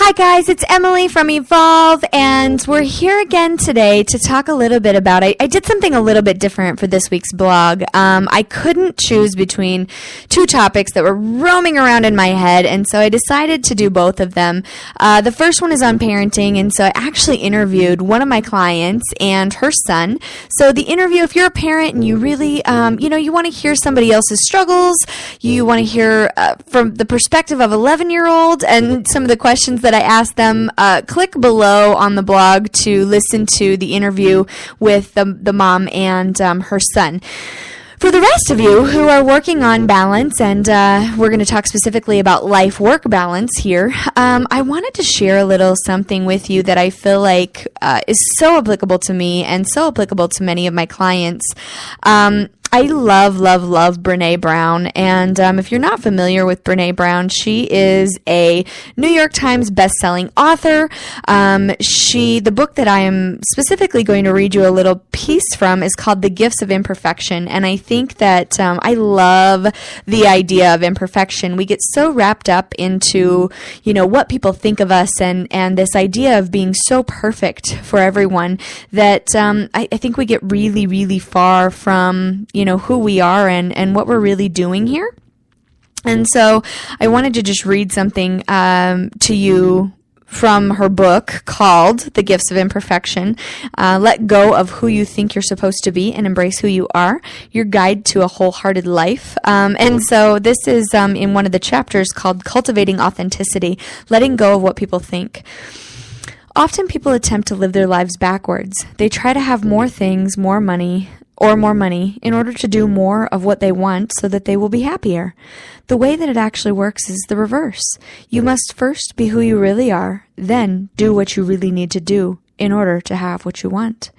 Hi guys, it's Emily from Evolve, and we're here again today to talk a little bit about, I did something a little bit different for this week's blog. I couldn't choose between two topics that were roaming around in my head, and so I decided to do both of them. The first one is on parenting, and so I actually interviewed one of my clients and her son. So the interview, if you're a parent and you really, you want to hear somebody else's struggles, you want to hear from the perspective of 11-year-old and some of the questions that I asked them, click below on the blog to listen to the interview with the mom and her son. For the rest of you who are working on balance, and we're going to talk specifically about life-work balance here, I wanted to share a little something with you that I feel like is so applicable to me and so applicable to many of my clients. I love Brené Brown, and if you're not familiar with Brené Brown, she is a New York Times best-selling author. The book that I am specifically going to read you a little piece from is called The Gifts of Imperfection, and I think that I love the idea of imperfection. We get so wrapped up into, what people think of us and this idea of being so perfect for everyone that I think we get really, really far from who we are and what we're really doing here. And so I wanted to just read something to you from her book called The Gifts of Imperfection. Let go of who you think you're supposed to be and embrace who you are. Your guide to a wholehearted life. And so this is in one of the chapters called Cultivating Authenticity, letting go of what people think. Often people attempt to live their lives backwards. They try to have more things, more money in order to do more of what they want so that they will be happier. The way that it actually works is the reverse. You must first be who you really are, then do what you really need to do in order to have what you want.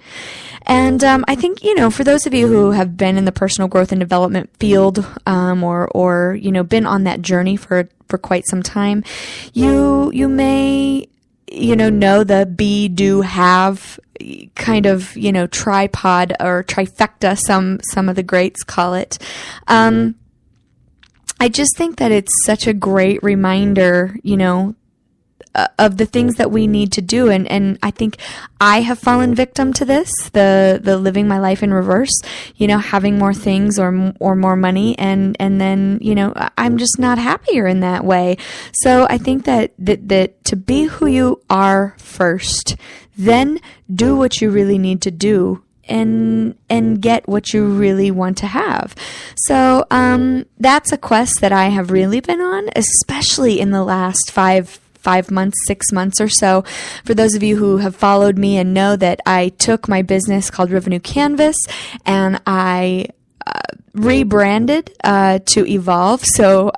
And I think, for those of you who have been in the personal growth and development field or been on that journey for quite some time, you may know the be, do, have kind of, tripod or trifecta, some of the greats call it. I just think that it's such a great reminder, of the things that we need to do. And I think I have fallen victim to this, the living my life in reverse, having more things or more money. And then, I'm just not happier in that way. So I think that to be who you are first, then do what you really need to do and get what you really want to have. So that's a quest that I have really been on, especially in the last 5 months, 6 months or so. For those of you who have followed me and know that I took my business called Revenue Canvas and I rebranded to Evolve. So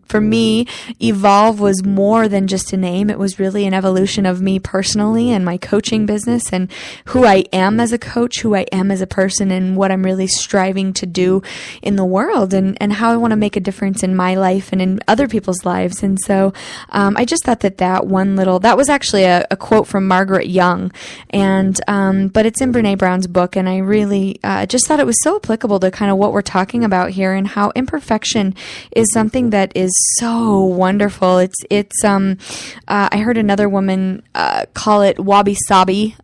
for me, Evolve was more than just a name. It was really an evolution of me personally and my coaching business and who I am as a coach, who I am as a person, and what I'm really striving to do in the world and how I want to make a difference in my life and in other people's lives. And so I just thought that was actually a quote from Margaret Young, and but it's in Brené Brown's book, and I really just thought it was so applicable to kind of what we're talking about here and how imperfection is something that is so wonderful. I heard another woman call it wabi sabi.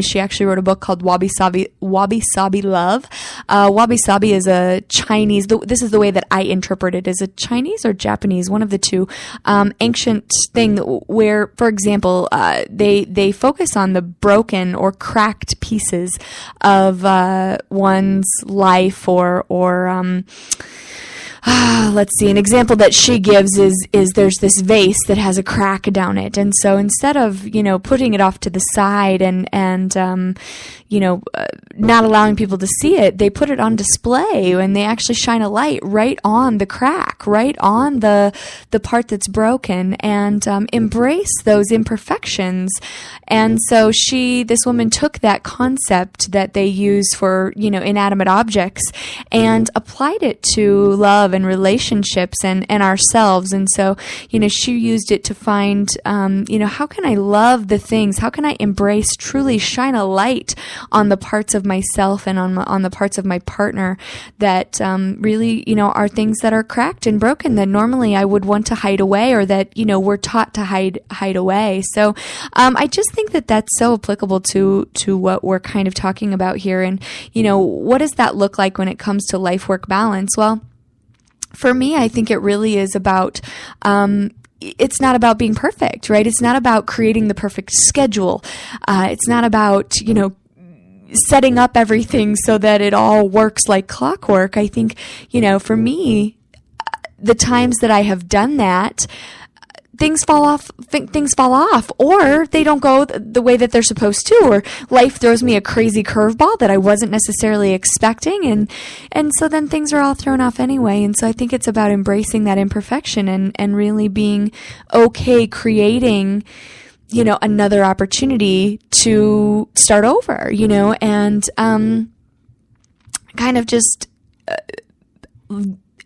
She actually wrote a book called Wabi Sabi Love. Wabi sabi is a Chinese, this is the way that I interpret it, is a Chinese or Japanese, one of the two, ancient thing where, for example, they focus on the broken or cracked pieces of one's life or let's see, an example that she gives is there's this vase that has a crack down it. And so instead of, putting it off to the side and not allowing people to see it, they put it on display and they actually shine a light right on the crack, right on the part that's broken, and embrace those imperfections. And so this woman took that concept that they use for, inanimate objects and applied it to love love and relationships and ourselves. And so, she used it to find, how can I love the things? How can I embrace, truly shine a light on the parts of myself and on the parts of my partner that really, are things that are cracked and broken that normally I would want to hide away, or that, we're taught to hide away. So I just think that that's so applicable to what we're kind of talking about here. And, what does that look like when it comes to life-work balance? Well, for me, I think it really is about, it's not about being perfect, right? It's not about creating the perfect schedule. It's not about, setting up everything so that it all works like clockwork. I think, for me, the times that I have done that, things fall off, or they don't go the way that they're supposed to, or life throws me a crazy curveball that I wasn't necessarily expecting, and so then things are all thrown off anyway. And so I think it's about embracing that imperfection and really being okay creating, another opportunity to start over, and kind of just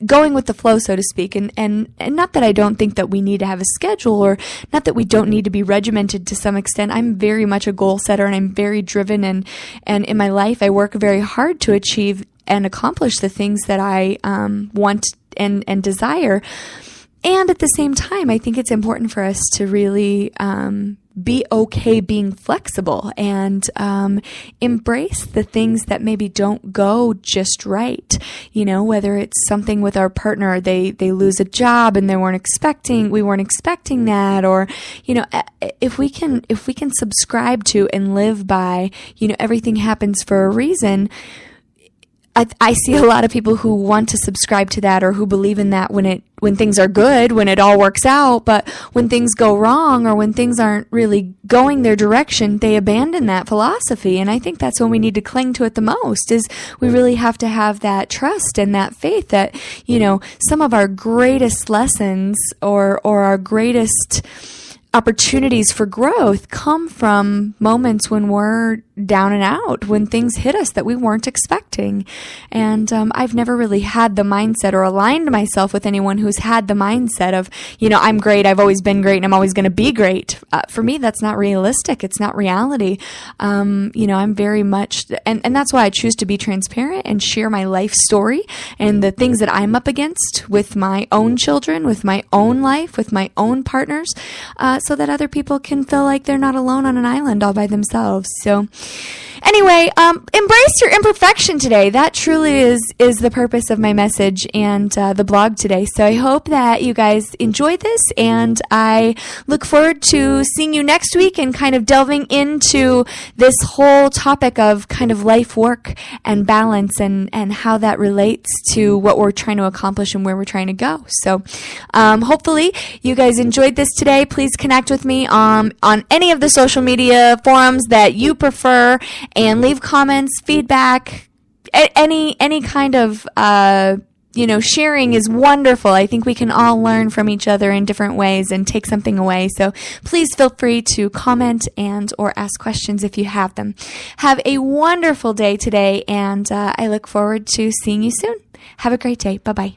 going with the flow, so to speak, and not that I don't think that we need to have a schedule, or not that we don't need to be regimented to some extent. I'm very much a goal setter, and I'm very driven, and in my life I work very hard to achieve and accomplish the things that I want and desire. And at the same time, I think it's important for us to really be okay being flexible and embrace the things that maybe don't go just right. Whether it's something with our partner, they lose a job and we weren't expecting that, or if we can subscribe to and live by everything happens for a reason. I see a lot of people who want to subscribe to that, or who believe in that when things are good, when it all works out, but when things go wrong, or when things aren't really going their direction, they abandon that philosophy. And I think that's when we need to cling to it the most, is we really have to have that trust and that faith that, some of our greatest lessons or our greatest opportunities for growth come from moments when we're down and out, when things hit us that we weren't expecting. And I've never really had the mindset or aligned myself with anyone who's had the mindset of, I'm great, I've always been great, and I'm always going to be great. For me, that's not realistic. It's not reality. I'm very much, and that's why I choose to be transparent and share my life story and the things that I'm up against with my own children, with my own life, with my own partners, so that other people can feel like they're not alone on an island all by themselves. So anyway, embrace your imperfection today. That truly is the purpose of my message and the blog today. So I hope that you guys enjoyed this, and I look forward to seeing you next week and kind of delving into this whole topic of kind of life, work, and balance, and how that relates to what we're trying to accomplish and where we're trying to go. So hopefully you guys enjoyed this today. Please connect with me on any of the social media forums that you prefer, and leave comments, feedback, any kind of sharing is wonderful. I think we can all learn from each other in different ways and take something away. So please feel free to comment or ask questions if you have them. Have a wonderful day today, and I look forward to seeing you soon. Have a great day. Bye-bye.